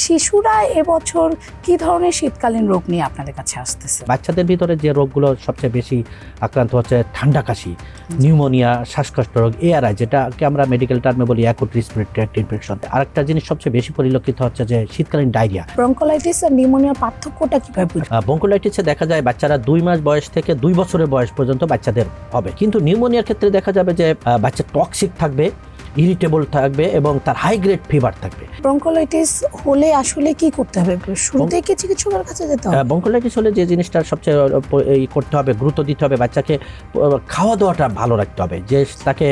শিশুরা এবছর কি ধরনের শীতকালীন রোগ নিয়ে আপনাদের কাছে আসতেছে? বাচ্চাদের ভিতরে যে রোগগুলো সবচেয়ে বেশি আক্রান্ত হচ্ছে ঠান্ডা কাশি, নিউমোনিয়া, শ্বাসকষ্ট রোগ, এআরআই, যেটাকে আমরা মেডিকেল টার্মে বলি অ্যাকুট রেসপিরেটরি ট্র্যাক্ট ইনফেকশন। আরেকটা জিনিস সবচেয়ে বেশি পরিলক্ষিত হচ্ছে যে শীতকালীন ডায়রিয়া। ব্রঙ্কোলাইটিস আর নিউমোনিয়ার পার্থক্যটা কিভাবে বুঝবো? ব্রঙ্কোলাইটিসে দেখা যায় বাচ্চারা 2 মাস বয়স থেকে 2 বছরের বয়স পর্যন্ত বাচ্চাদের হবে, কিন্তু নিউমোনিয়ার ক্ষেত্রে দেখা যাবে যে বাচ্চা টক্সিক থাকবে, ইরিটেবল থাকবে এবং তার হাই গ্রেড ফিভার থাকবে। ব্রঙ্কোলাইটিস হলে আসলে কি করতে হবে? শুরুতেই কি চিকিৎসকের কাছে যেতে হবে? ব্রঙ্কোলাইটিস হলে যে জিনিসটা সবচেয়ে করতে হবে, গুরুত্ব দিতে হবে, বাচ্চাকে খাওয়া দাওয়াটা ভালো রাখতে হবে। যে তাকে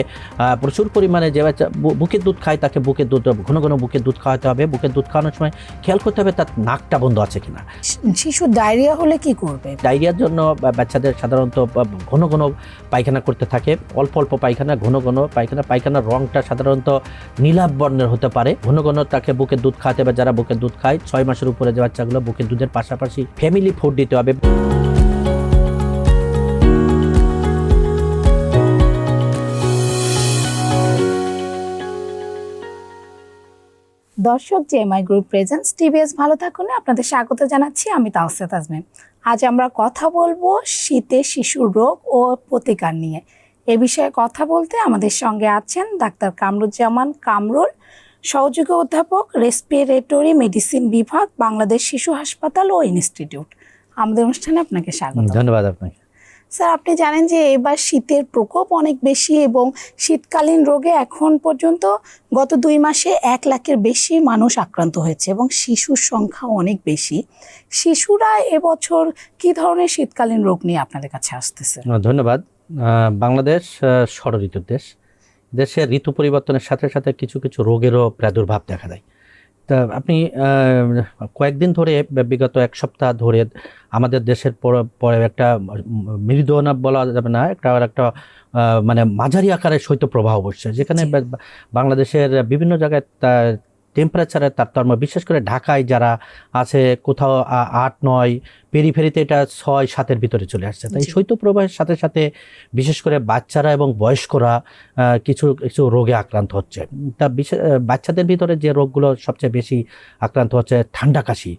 প্রচুর পরিমাণে, যে বাচ্চা বুকের দুধ খায় তাকে বুকের দুধ ঘন ঘন বুকের দুধ খাওয়াতে হবে। বুকের দুধ খাওয়ানোর সময় খেয়াল করতে হবে তার নাকটা বন্ধ আছে কিনা। শিশু ডায়রিয়া হলে কি করবে? ডায়রিয়ার জন্য বাচ্চাদের সাধারণত ঘন ঘন পায়খানা করতে থাকে, অল্প অল্প পায়খানা, ঘন ঘন পায়খানা। পায়খানার রংটা সাধারণত নীলাভ বর্ণের হতে পারে। ঘন ঘন তাকে বুকের দুধ খাওয়াতে হবে। যারা বুকের দুধ খায় 6 মাসের উপরে যে বাচ্চাগুলো, বুকের দুধের পাশাপাশি ফ্যামিলি ফুড দিতে হবে। দর্শক, জেএমআই গ্রুপ প্রেজেন্টস টিভিএস ভালো থাকুন আপনাদের স্বাগত জানাচ্ছি। আমি তাওসিয়া তাজমিন। আজ আমরা কথা বলবো শীতে শিশুর রোগ ও প্রতিকার নিয়ে। এ বিষয়ে কথা বলতে আমাদের সঙ্গে আছেন ডাক্তার কামরুজ্জামান কামরুল, সহযোগী অধ্যাপক, রেসপিরেটরি মেডিসিন বিভাগ, বাংলাদেশ শিশু হাসপাতাল ও ইনস্টিটিউট। আমাদের অনুষ্ঠানে আপনাকে স্বাগত। ধন্যবাদ আপনাকে। স্যার, আপনি জানেন যে এবার শীতের প্রকোপ অনেক বেশি এবং শীতকালীন রোগে এখন পর্যন্ত গত 2 মাসে 1 লাখের বেশি মানুষ আক্রান্ত হয়েছে এবং শিশুর সংখ্যা অনেক বেশি। শিশুরা এবছর কি ধরনের শীতকালীন রোগ নিয়ে আপনাদের কাছে আসতেছে? ধন্যবাদ। বাংলাদেশ ষড় ঋতুর দেশ। দেশের ঋতু পরিবর্তনের সাথে সাথে কিছু কিছু রোগেরও প্রাদুর্ভাব দেখা দেয়। তা আপনি কয়েকদিন ধরে, বিগত 1 সপ্তাহ ধরে আমাদের দেশের পরে একটা মৃদুনা বলা যাবে না, একটা মানে মাঝারি আকারের শৈত্যপ্রবাহ বসছে, যেখানে বাংলাদেশের বিভিন্ন জায়গায় টেম্পারেচারের তারতম্য, বিশেষ করে ঢাকায় যারা আছে কোথাও 8-9, পেরিফেরিতে এটা 6-7-এর ভিতরে চলে আসছে। তাই শৈত্যপ্রবাহের সাথে সাথে বিশেষ করে বাচ্চারা এবং বয়স্করা কিছু কিছু রোগে আক্রান্ত হচ্ছে। তা বাচ্চাদের ভিতরে যে রোগগুলো সবচেয়ে বেশি আক্রান্ত হচ্ছে ঠান্ডা কাশি,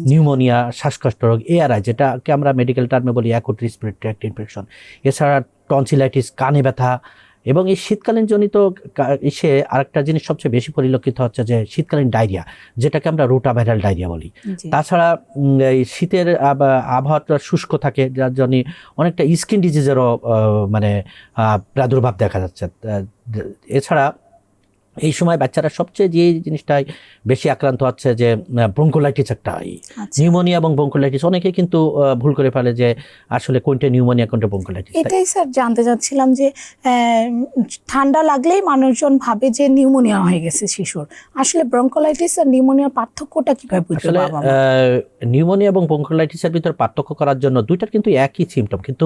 নিউমোনিয়া, শ্বাসকষ্ট রোগ, এআরআই, যেটাকে আমরা মেডিকেল টার্মে বলি অ্যাকুট রেসপিরেটরি ট্র্যাক্ট ইনফেকশন। এছাড়া টনসিলাইটিস, কানে ব্যথা। এবং এই শীতকালীন জনিত ইসে আরেকটা জিনিস সবচেয়ে বেশি পরিলক্ষিত হচ্ছে যে শীতকালীন ডায়রিয়া, যেটাকে আমরা রোটাভাইরাল ডায়রিয়া বলি। তাছাড়া এই শীতের আবহাওয়াটা শুষ্ক থাকে, যার জন্য অনেকটা স্কিন ডিজিজেরও মানে প্রাদুর্ভাব দেখা যাচ্ছে। এছাড়া এই সময় বাচ্চারা সবচেয়ে যে জিনিসটাই বেশি আক্রান্ত হচ্ছে যে ব্রঙ্কোলাইটিস, একটা নিউমোনিয়া এবং ব্রঙ্কোলাইটিস। অনেকে কিন্তু ভুল করে ফেলে যে আসলে কোনটা নিউমোনিয়া কোনটা ব্রঙ্কোলাইটিস। এটাই স্যার জানতে চাচ্ছিলাম যে ঠান্ডা লাগলেই মানুষজন ভাবে যে নিউমোনিয়া হয়ে গেছে শিশুর। আসলে ব্রঙ্কোলাইটিস আর নিউমোনিয়ার পার্থক্যটা কিভাবে বুঝতে পারবো? নিউমোনিয়া এবং ব্রঙ্কোলাইটিসের ভিতর পার্থক্য করার জন্য দুইটার কিন্তু একই সিমটম, কিন্তু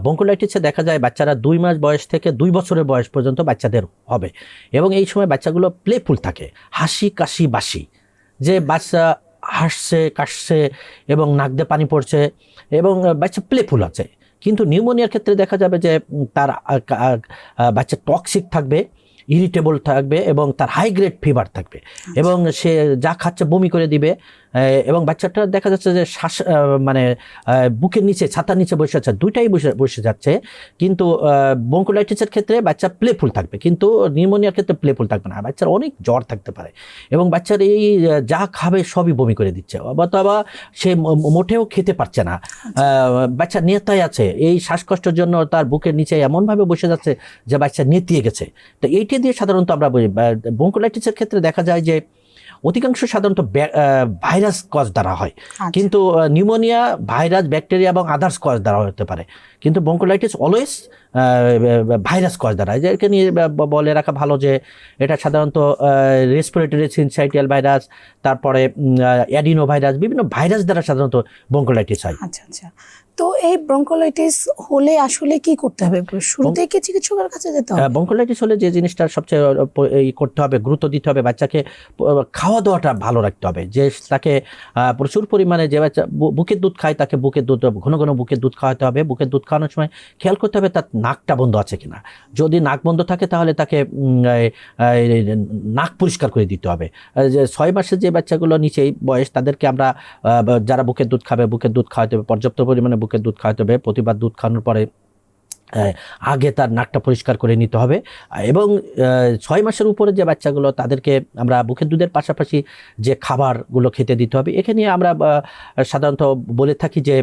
ব্রঙ্কোলাইটিসে দেখা যায় বাচ্চারা 2 মাস বয়স থেকে 2 বছরের বয়স পর্যন্ত বাচ্চাদের হবে এবং এই সময় বাচ্চাগুলো প্লেফুল থাকে, হাসি কাশি বাসি, যে বাচ্চা হাসছে, কাশছে এবং নাক দিয়ে পানি পড়ছে এবং বাচ্চা প্লেফুল আছে। কিন্তু নিউমোনিয়ার ক্ষেত্রে দেখা যাবে যে তার বাচ্চা টক্সিক থাকবে, ইরিটেবল থাকবে এবং তার হাই গ্রেড ফিভার থাকবে এবং সে যা খাচ্ছে বমি করে দিবে এবং বাচ্চাটা দেখা যাচ্ছে যে শ্বাস মানে বুকের নিচে, ছাতার নিচে বসে আছে, দুইটাই বসে যাচ্ছে। কিন্তু ব্রঙ্কোলাইটিসের ক্ষেত্রে বাচ্চা প্লেফুল থাকবে, কিন্তু নিউমোনিয়ার ক্ষেত্রে প্লেফুল থাকবে না। বাচ্চার অনেক জ্বর থাকতে পারে এবং বাচ্চার এই যা খাবে সবই বমি করে দিচ্ছে, অথবা সে মোটেও খেতে পারছে না। বাচ্চা নেতায় আছে, এই শ্বাসকষ্টের জন্য তার বুকের নিচে এমনভাবে বসে যাচ্ছে যে বাচ্চা নেতিয়ে গেছে। তো এইটা দিয়ে সাধারণত আমরা বুঝি। ব্রঙ্কোলাইটিসের ক্ষেত্রে দেখা যায় যে অধিকাংশ সাধারণত ভাইরাস কজ দ্বারা হয়, কিন্তু নিউমোনিয়া ভাইরাস, ব্যাকটেরিয়া এবং আদার্স কজ দ্বারা হতে পারে, কিন্তু ব্রঙ্কোলাইটিস অলওয়েজ ভাইরাস কজ দ্বারা। একে নিয়ে বলে রাখা ভালো যে এটা সাধারণত রেসপিরেটরি সিনসাইটিয়াল ভাইরাস, তারপরে অ্যাডিনো ভাইরাস, বিভিন্ন ভাইরাস দ্বারা সাধারণত ব্রঙ্কোলাইটিস হয়। আচ্ছা আচ্ছা। তো এই ব্রঙ্কোলাইটিস হলে আসলে কি করতে হবে? শুরুতেই কি চিকিৎসকের কাছে যেতে হবে? ব্রঙ্কোলাইটিস হলে যে জিনিসটা সবচেয়ে করতে হবে, গুরুত্ব দিতে হবে, বাচ্চাকে খাওয়া দাওয়াটা ভালো রাখতে হবে। যে তাকে প্রচুর পরিমাণে, যে বাচ্চা বুকের দুধ খায় তাকে বুকের দুধ ঘন ঘন বুকের দুধ খাওয়াতে হবে। বুকের দুধ খাওয়ানোর সময় খেয়াল করতে হবে তার নাকটা বন্ধ আছে কিনা। যদি নাক বন্ধ থাকে তাহলে তাকে নাক পরিষ্কার করে দিতে হবে। যে 6 মাসের যে বাচ্চাগুলো নিচেই বয়স তাদেরকে আমরা যারা বুকের দুধ খাবে বুকের দুধ খাওয়াতে হবে, পর্যাপ্ত পরিমাণে বুকের দুধ খাওয়াতে হবে। প্রতিবার দুধ খাওয়ানোর পরে আগে তার নাকটা পরিষ্কার করে নিতে হবে। এবং 6 মাসের উপরে যে বাচ্চাগুলো তাদেরকে আমরা বুকের দুধের পাশাপাশি যে খাবারগুলো খেতে দিতে হবে। এখানে আমরা সাধারণত বলে থাকি যে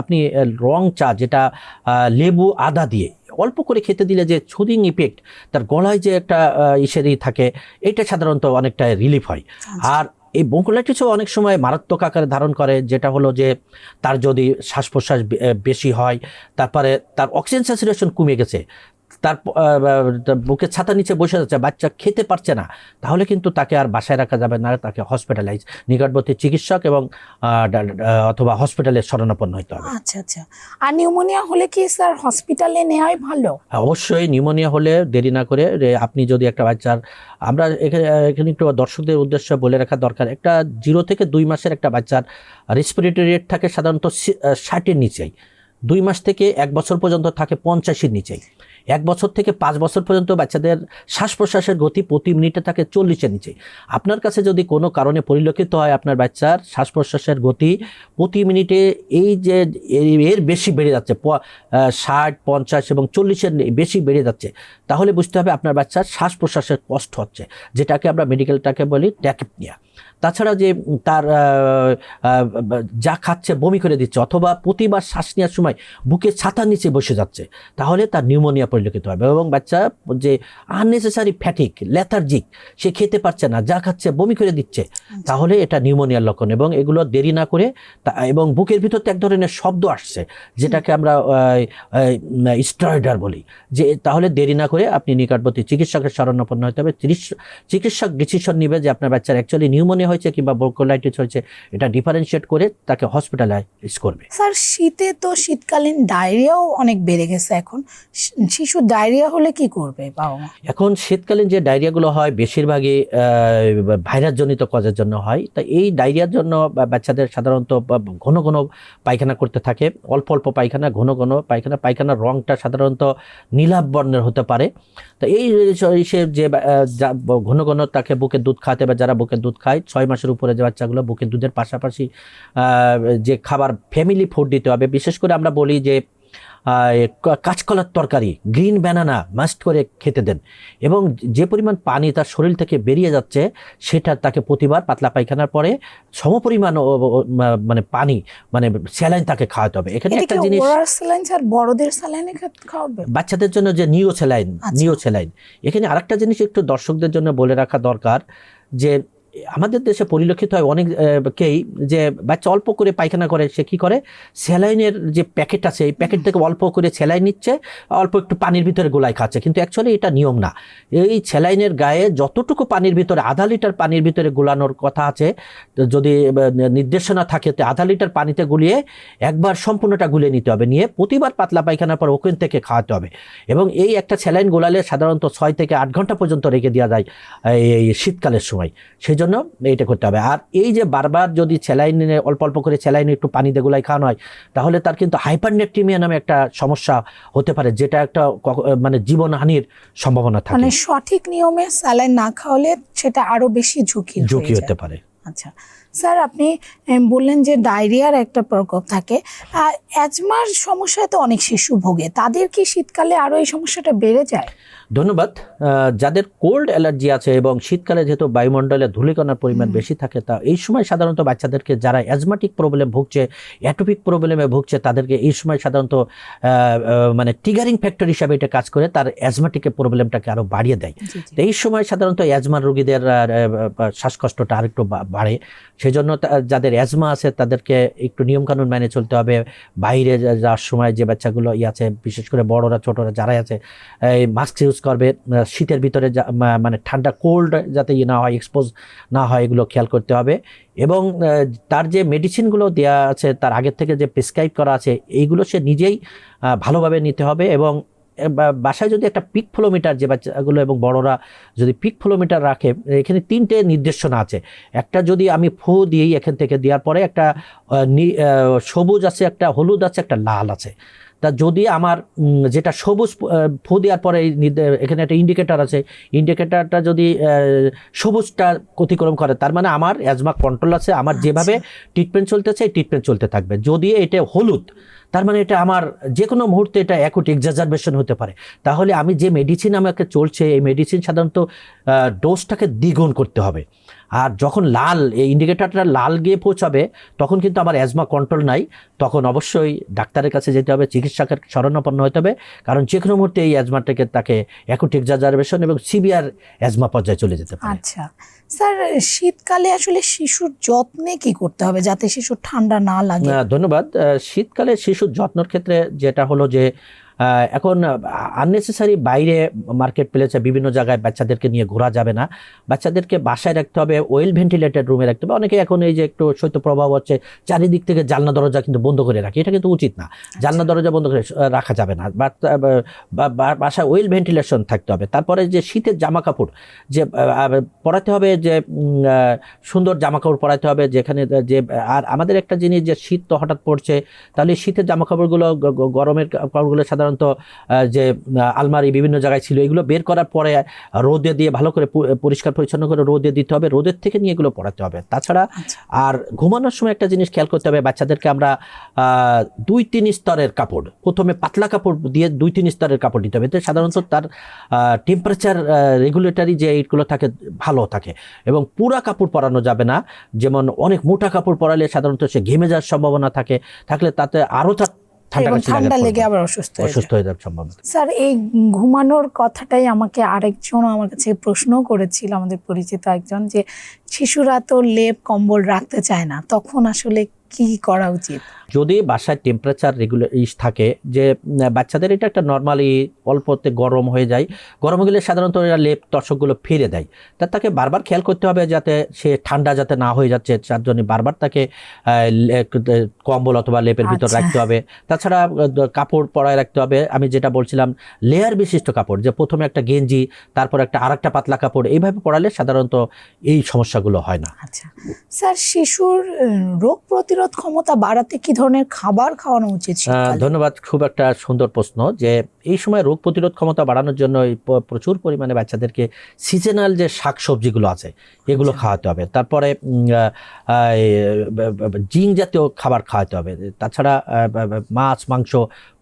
আপনি রং চা, যেটা লেবু আদা দিয়ে অল্প করে খেতে দিলে যে সুদিং ইফেক্ট, তার গলায় যে একটা ইসেরই থাকে, এটা সাধারণত অনেকটা রিলিফ হয়। আর এই ব্রঙ্কোলাইটিসও অনেক সময় মারাত্মক আকারে ধারণ করে, যেটা হলো যে তার যদি শ্বাস প্রশ্বাস বেশি হয়, তারপরে তার অক্সিজেন স্যাচুরেশন কমে গেছে, তার বুকের ছাতা নিচে বসে যাচ্ছে, বাচ্চা খেতে পারছে না, তাহলে কিন্তু তাকে আর বাসায় রাখা যাবে না, তাকে হসপিটালাইজ, নিকটবর্তী চিকিৎসক এবং অথবা হসপিটালে শরণাপন্ন হতে হবে। আচ্ছা আচ্ছা। আর নিউমোনিয়া হলে কি স্যার হসপিটালে নেওয়াই ভালো? অবশ্যই নিউমোনিয়া হলে দেরি না করে আপনি যদি একটা বাচ্চার, আমরা এখানে একটু দর্শকদের উদ্দেশ্যে বলে রাখা দরকার, একটা 0 থেকে 2 মাসের একটা বাচ্চার রেসপিরেটরি রেট থাকে সাধারণত 60-এর নিচেই, 2 মাস থেকে 1 বছর পর্যন্ত থাকে 50-এর নিচেই, 1 বছর থেকে 5 বছর পর্যন্ত বাচ্চাদের শ্বাস প্রশ্বাসের গতি প্রতি মিনিটে থাকে 40-এর নিচে। আপনার কাছে যদি কোনো কারণে পরিলক্ষিত হয় আপনার বাচ্চার শ্বাস প্রশ্বাসের গতি প্রতি মিনিটে এই যে এর বেশি বেড়ে যাচ্ছে, 60, 50 এবং 40-এর বেশি বেড়ে যাচ্ছে, তাহলে বুঝতে হবে আপনার বাচ্চার শ্বাস প্রশ্বাসের কষ্ট হচ্ছে, যেটাকে আমরা মেডিকেলটাকে বলি ট্যাকিপনিয়া। তাছাড়া যে তার যা খাচ্ছে বমি করে দিচ্ছে, অথবা প্রতিবার শ্বাস নেওয়ার সময় বুকে ছাতার নিচে বসে যাচ্ছে, তাহলে তার নিউমোনিয়া পরিলক্ষিত হবে। এবং বাচ্চা যে আননেসেসারি ফ্যাটিক, লেথার্জিক, সে খেতে পারছে না, যা খাচ্ছে বমি করে দিচ্ছে, তাহলে এটা নিউমোনিয়ার লক্ষণ। এবং এগুলো দেরি না করে, এবং বুকের ভিতর এক ধরনের শব্দ আসছে, যেটাকে আমরা স্ট্রয়েডার বলি, যে তাহলে দেরি না করে আপনি নিকটবর্তী চিকিৎসকের শরণাপন্ন হতে হবে। চিকিৎসক ডিসিশন নেবে যে আপনার বাচ্চার অ্যাকচুয়ালি নিউমোনিয়া হয়েছে কিংবা ব্রঙ্কোলাইটিস হয়েছে, এটা ডিফারেন্সিয়েট করে তাকে হসপিটালাইজ করবে। স্যার শীতে তো শীতকালীন ডায়রিয়াও অনেক বেড়ে গেছে এখন, শিশু ডায়রিয়া হলে কি করবে বাবা মা? এখন শীতকালীন যে ডায়রিয়াগুলো হয় বেশিরভাগই ভাইরাসজনিত কজের জন্য হয়। তাই এই ডায়রিয়ার জন্য বাচ্চাদের সাধারণত ঘন ঘন পায়খানা করতে থাকে, অল্প অল্প পায়খানা, ঘন ঘন পায়খানা, পায়খানার রঙটা সাধারণত নীলাভ বর্ণের হতে পারে। তো এই যে ঘন ঘন তাকে বুকের দুধ খাওয়াতে হবে। যারা বুকের দুধ খায় 6 মাসের উপরে যে বাচ্চাগুলো, বুকের দুধের পাশাপাশি যে খাবার ফ্যামিলি ফুড দিতে হবে। বিশেষ করে আমরা বলি যে কাঁচকলার তরকারি, গ্রিন ব্যানানা মাস্ট করে খেতে দেন, এবং যে পরিমাণ পানি তার শরীর থেকে বেরিয়ে যাচ্ছে সেটা তাকে প্রতিবার পাতলা পায়খানার পরে সমপরিমাণ মানে পানি, মানে স্যালাইন তাকে খাওয়াতে হবে। এখানে একটা জিনিস, স্যালাইন স্যার বড়দের স্যালাইন খাওয়াবে বাচ্চাদের জন্য যে নিও স্যালাইন। এখানে আরেকটা জিনিস একটু দর্শকদের জন্য বলে রাখা দরকার, যে আমাদের দেশে পরিলক্ষিত হয় অনেককেই যে বাচ্চা অল্প করে পায়খানা করে, সে কি করে, স্যালাইনের যে প্যাকেট আছে এই প্যাকেট থেকে অল্প করে স্যালাইন নিচ্ছে, অল্প একটু পানির ভিতরে গোলায় খাচ্ছে, কিন্তু অ্যাকচুয়ালি এটা নিয়ম না। এই স্যালাইনের গায়ে যতটুকু পানির ভিতরে, আধা লিটার পানির ভিতরে গোলানোর কথা আছে, যদি নির্দেশনা থাকে, তো আধা লিটার পানিতে গুলিয়ে একবার সম্পূর্ণটা গুলিয়ে নিতে হবে, নিয়ে প্রতিবার পাতলা পায়খানার পর ওখান থেকে খাওয়াতে হবে। এবং এই একটা স্যালাইন গোলালে সাধারণত 6 থেকে 8 ঘন্টা পর্যন্ত রেখে দেওয়া যায় এই শীতকালের সময়, সেই জন্য এইটা করতে হবে। আর এই যে বারবার যদি স্যালাইন অল্প অল্প করে স্যালাইন একটু পানি দিয়ে গোলায় খাওয়ানো হয়, তাহলে তার কিন্তু হাইপারনেট্রিমিয়া নামে একটা সমস্যা হতে পারে, যেটা একটা মানে জীবনহানির সম্ভাবনা থাকে। মানে সঠিক নিয়মে স্যালাইন না খাওয়ালে সেটা আরো বেশি ঝুঁকি হতে পারে। আচ্ছা স্যার, আপনি বললেন যে ডায়রিয়ার একটা প্রকোপ থাকে, অ্যাজমার সমস্যায় তো অনেক শিশু ভোগে, তাদের কি শীতকালে আরো এই সমস্যাটা বেড়ে যায়? ধন্যবাদ। যাদের কোল্ড অ্যালার্জি আছে এবং শীতকালে যেহেতু বায়ুমণ্ডলে ধূলিকণার পরিমাণ বেশি থাকে, তা এই সময় সাধারণত বাচ্চাদেরকে, যারা অ্যাজমাটিক প্রবলেম ভুগছে, অ্যাটোপিক প্রবলেমে ভুগছে, তাদেরকে এই সময় সাধারণত মানে ট্রিগারিং ফ্যাক্টর হিসাবে এটা কাজ করে, তার অ্যাজমাটিকের প্রবলেমটাকে আরো বাড়িয়ে দেয়। তো এই সময় সাধারণত অ্যাজমার রোগীদের শ্বাসকষ্টটা আরেকটু বাড়ে। সেই জন্য যাদের অ্যাজমা আছে তাদেরকে একটু নিয়মকানুন মেনে চলতে হবে। বাইরে যাওয়ার সময় যে বাচ্চাগুলো আছে, বিশেষ করে বড়রা ছোটরা যারাই আছে, এই মাস্ক ইউজ করবে। শীতের ভিতরে মানে ঠান্ডা কোল্ড যাতে না হয়, এক্সপোজ না হয়, এগুলো খেয়াল করতে হবে। এবং তার যে মেডিসিনগুলো দেওয়া আছে, তার আগের থেকে যে প্রেসক্রাইব করা আছে, এইগুলো সে নিজেই ভালোভাবে নিতে হবে। এবং বাসায় যদি একটা পিক ফ্লোমিটার, যে বাচ্চাগুলো এবং বড়রা যদি পিক ফ্লোমিটার রাখে, এখানে 3টে নির্দেশনা আছে। একটা যদি আমি ফু দিই, এখান থেকে দেওয়ার পরে একটা সবুজ আছে, একটা হলুদ আছে, একটা লাল আছে। তা যদি আমার যেটা সবুজ ফু দেওয়ার পরে এখানে একটা ইন্ডিকেটর আছে, ইন্ডিকেটরটা যদি সবুজটা অতিক্রম করে, তার মানে আমার অ্যাজমা কন্ট্রোল আছে, আমার যেভাবে ট্রিটমেন্ট চলতেছে এই ট্রিটমেন্ট চলতে থাকবে। যদি এটা হলুদ, তার মানে এটা আমার যে কোনো মুহূর্তে এটা অ্যাকুট এক্সাজারবেশন হতে পারে। তাহলে আমি যে মেডিসিন আমাকে চলছে এই মেডিসিন সাধারণত ডোজটাকে দ্বিগুণ করতে হবে। আর যখন লাল এই ইন্ডিকেটরটা লাল গিয়ে পৌঁছাবে তখন কিন্তু আমার অ্যাজমা কন্ট্রোল নাই, তখন অবশ্যই ডাক্তারের কাছে যেতে হবে, চিকিৎসকের শরণাপন্ন হতে হবে, কারণ যে কোনো মুহূর্তে এই অ্যাজমাটাকে তাকে অ্যাকুট এক্সাজারবেশন এবং সিভিয়ার অ্যাজমা পর্যায়ে চলে যেতে পারে। আচ্ছা স্যার, শীতকালে আসলে শিশুর যত্নে কি করতে হবে যাতে শিশুর ঠান্ডা না লাগে? ধন্যবাদ। শীতকালে শিশুর যত্নের ক্ষেত্রে যেটা হলো যে এখন আননেসেসারি বাইরে মার্কেট প্লেসে বিভিন্ন জায়গায় বাচ্চাদেরকে নিয়ে ঘোরা যাবে না, বাচ্চাদেরকে বাসায় রাখতে হবে, ওয়েল ভেন্টিলেটেড রুমে রাখতে হবে। অনেকে এখন এই যে একটু শৈত্যপ্রবাহ হচ্ছে চারিদিক থেকে জানলা দরজা কিন্তু বন্ধ করে রাখে, এটা কিন্তু উচিত না। জানলা দরজা বন্ধ করে রাখা যাবে না, বাসায় ওয়েল ভেন্টিলেশন থাকতে হবে। তারপরে যে শীতের জামা কাপড় যে পরাতে হবে, যে সুন্দর জামা কাপড় পরাতে হবে যেখানে যে, আর আমাদের একটা জিনিস যে শীত তো হঠাৎ পড়ছে, তাহলে শীতের জামা কাপড়গুলো গরমের কাপড়গুলো সাধারণত যে আলমারি বিভিন্ন জায়গায় ছিল এগুলো বের করার পরে রোদে দিয়ে ভালো করে পরিষ্কার পরিচ্ছন্ন করে রোদে দিতে হবে, রোদের থেকে নিয়ে এগুলো পরাতে হবে। তাছাড়া আর ঘুমানোর সময় একটা জিনিস খেয়াল করতে হবে, বাচ্চাদেরকে আমরা 2-3 স্তরের কাপড়, প্রথমে পাতলা কাপড় দিয়ে 2-3 স্তরের কাপড় দিতে হবে, এতে সাধারণত তার টেম্পারেচার রেগুলেটরি যে এইগুলো থাকে ভালো থাকে। এবং পুরা কাপড় পরানো যাবে না, যেমন অনেক মোটা কাপড় পরালে সাধারণত সে ঘেমে যাওয়ার সম্ভাবনা থাকলে তাতে আরও তার ঠান্ডা লেগে আবার অসুস্থ হয়ে যাওয়ার সম্ভাবনা। স্যার, এই ঘুমানোর কথাটাই আমাকে আরেকজন আমার কাছে প্রশ্ন করেছিল, আমাদের পরিচিত একজন, যে শিশুরা তো লেপ কম্বল রাখতে চায় না, তখন আসলে কি করা উচিত? যদি বাসায় টেম্পারেচার রেগুলার থাকে, যে বাচ্চাদের এটা একটা নর্মালি অল্পতে গরম হয়ে যায়, গরম হয়ে গেলে সাধারণত এরা লেপ তশকগুলো ফিরে দেয়, তাকে বারবার খেয়াল করতে হবে যাতে সে ঠান্ডা যাতে না হয়ে যাচ্ছে, তার জন্য বারবার তাকে কম্বল অথবা লেপের ভিতর রাখতে হবে। তাছাড়া কাপড় পরায় রাখতে হবে, আমি যেটা বলছিলাম লেয়ার বিশিষ্ট কাপড়, যে প্রথমে একটা গেঞ্জি তারপর একটা আরেকটা পাতলা কাপড়, এইভাবে পরালে সাধারণত এই সমস্যাগুলো হয় না। আচ্ছা স্যার, শিশুর রোগ প্রতিরোধ ক্ষমতা বাড়াতে কি ধরনের খাবার খাওয়ানো উচিত? ধন্যবাদ, খুব একটা সুন্দর প্রশ্ন। যে এই সময় রোগ প্রতিরোধ ক্ষমতা বাড়ানোর জন্য প্রচুর পরিমাণে বাচ্চাদেরকে সিজনাল যে শাকসবজিগুলো আছে এগুলো খাওয়াতে হবে, তারপরে জিঙ্ক জাতীয় খাবার খাওয়াতে হবে, তাছাড়া মাছ মাংস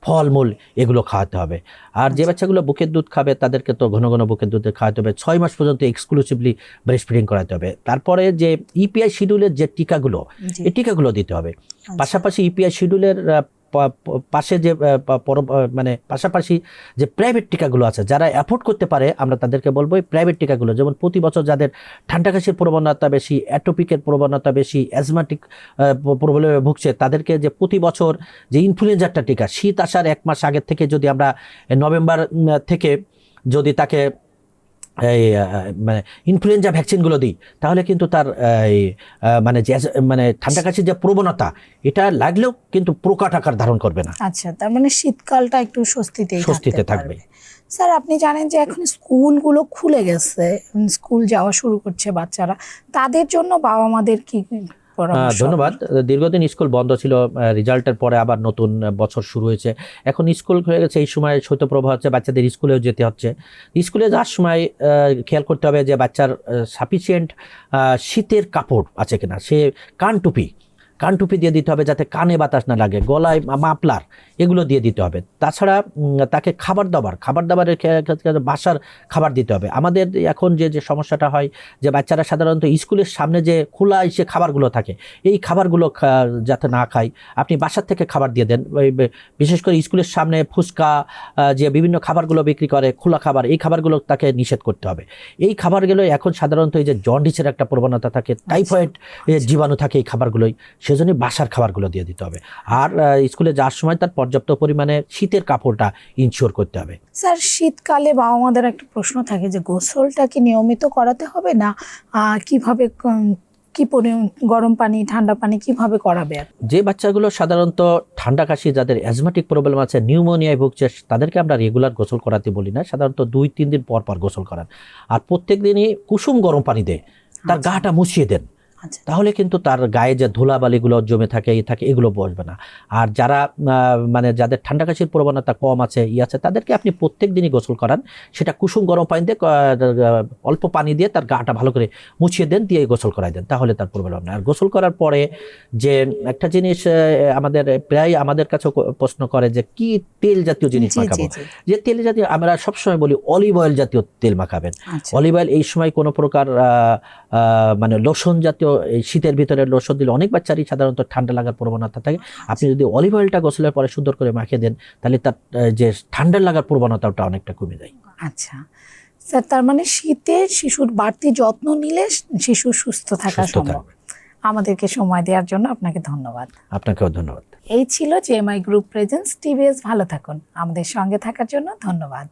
ফলমূল এগুলো খাওয়াতে হবে। আর যে বাচ্চাগুলো বুকের দুধ খাবে তাদেরকে তো ঘন ঘন বুকের দুধ খাওয়াতে হবে, 6 মাস পর্যন্ত এক্সক্লুসিভলি ব্রেস্ট ফিডিং করাতে হবে। তারপরে যে ইপিআই শিডিউলের যে টিকাগুলো, এই টিকাগুলো দিতে হবে। পাশাপাশি ইপিআই শিডিউলের পাশে যে মানে পাশাপাশি যে প্রাইভেট টিকাগুলো আছে, যারা অ্যাফোর্ড করতে পারে আমরা তাদেরকে বলবো এই প্রাইভেট টিকাগুলো, যেমন প্রতি বছর যাদের ঠান্ডা কাশির প্রবণতা বেশি, অ্যাটোপিকের প্রবণতা বেশি, অ্যাজমাটিক প্রবলেমে ভুগছে, তাদেরকে যে প্রতি বছর যে ইনফ্লুয়েঞ্জারটা টিকা শীত আসার 1 মাস আগের থেকে যদি আমরা নভেম্বর থেকে যদি তাকে এই মানে ইনফ্লুয়েঞ্জা ভ্যাকসিনগুলো দিই, তাহলে কিন্তু তার মানে ঠান্ডা কাশির যে প্রবণতা এটা লাগলেও কিন্তু প্রকট আকার ধারণ করবে না। আচ্ছা, তার মানে শীতকালটা একটু স্বস্তিতে থাকবে। স্যার, আপনি জানেন যে এখন স্কুলগুলো খুলে গেছে, স্কুল যাওয়া শুরু করছে বাচ্চারা, তাদের জন্য বাবা মাদের কি? ধন্যবাদ। দীর্ঘদিন স্কুল বন্ধ ছিল, রেজাল্টের পরে আবার নতুন বছর শুরু হয়েছে, এখন স্কুল হয়ে গেছে, এই সময় শৈত্যপ্রবাহ হচ্ছে, বাচ্চাদের স্কুলেও যেতে হচ্ছে। স্কুলে যাওয়ার সময় খেয়াল করতে হবে যে বাচ্চার সাফিসিয়েন্ট শীতের কাপড় আছে কিনা, সে কান টুপি দিয়ে দিতে হবে যাতে কানে বাতাস না লাগে, গলায় মাফলার এগুলো দিয়ে দিতে হবে। তাছাড়া তাকে খাবার দাবারের বাসার খাবার দিতে হবে। আমাদের এখন যে সমস্যাটা হয় যে বাচ্চারা সাধারণত স্কুলের সামনে যে খোলা এসে খাবারগুলো থাকে, এই খাবারগুলো যাতে না খায়, আপনি বাসার থেকে খাবার দিয়ে দেন। বিশেষ করে স্কুলের সামনে ফুচকা যে বিভিন্ন খাবারগুলো বিক্রি করে খোলা খাবার, এই খাবারগুলো তাকে নিষেধ করতে হবে। এই খাবারগুলো এখন সাধারণত এই যে জন্ডিসের একটা প্রবণতা থাকে, টাইফয়েড জীবাণু থাকে এই খাবারগুলোই, সেজন্য বাসার খাবারগুলো দিয়ে দিতে হবে। আর স্কুলে যাওয়ার সময় তার পর্যাপ্ত পরিমাণে শীতের কাপড়টা ইনশিওর করতে হবে। স্যার, শীতকালে বাবা মাদের একটা প্রশ্ন থাকে যে গোসলটা কি নিয়মিত করাতে হবে না কিভাবে, কি গরম পানি ঠান্ডা পানি কিভাবে করাবে? যে বাচ্চাগুলো সাধারণত ঠান্ডা কাশি, যাদের অ্যাজমাটিক প্রবলেম আছে, নিউমোনিয়ায় ভুগছে, তাদেরকে আমরা রেগুলার গোসল করাতে বলি না, সাধারণত 2-3 দিন পর গোসল করান। আর প্রত্যেক দিনই কুসুম গরম পানি দিয়ে তার গাটা মুছিয়ে দেন, আচ্ছা তাহলে কিন্তু তার গায়ে যে ধুলাবালিগুলো জমে থাকে এগুলো বসবে না। আর যারা মানে যাদের ঠান্ডা কাশির প্রবণতা কম আছে আছে তাদেরকে আপনি প্রত্যেক দিনই গোসল করান, সেটা কুসুম গরম পানি দিয়ে অল্প পানি দিয়ে তার গাটা ভালো করে মুছিয়ে দেন, দিয়ে গোসল করাই দেন, তাহলে তার প্রবলেম না। আর গোসল করার পরে যে একটা জিনিস আমাদের প্রায় আমাদের কাছে প্রশ্ন করে যে কি তেল জাতীয় জিনিস জি মাখাবো, জি জি যে তেল জাতীয় আমরা সবসময় বলি অলিভ অয়েল জাতীয় তেল মাখাবেন। আচ্ছা অলিভ অয়েল এই সময় কোনো প্রকার মানে লোশন জাতীয়, এই শীতের ভিতরে লোশন দিলে অনেক বাচ্চারই সাধারণত ঠান্ডা লাগার প্রবণতা থাকে। আপনি যদি অলিভ অয়েলটা গোসলের পরে সুন্দর করে মাখিয়ে দেন, তাহলে তার যে ঠান্ডা লাগার প্রবণতাটা অনেকটা কমে যায়। আচ্ছা স্যার, তার মানে শীতে শিশুর বাড়তি যত্ন নিলে শিশু সুস্থ থাকা সুস্থ সম্ভব। থাকবে। আমাদেরকে সময় দেওয়ার জন্য আপনাকে ধন্যবাদ। আপনাকেও ধন্যবাদ। এই ছিল জেএমআই গ্রুপ প্রেজেন্স টিভিএস। ভালো থাকুন। আমাদের সঙ্গে থাকার জন্য ধন্যবাদ।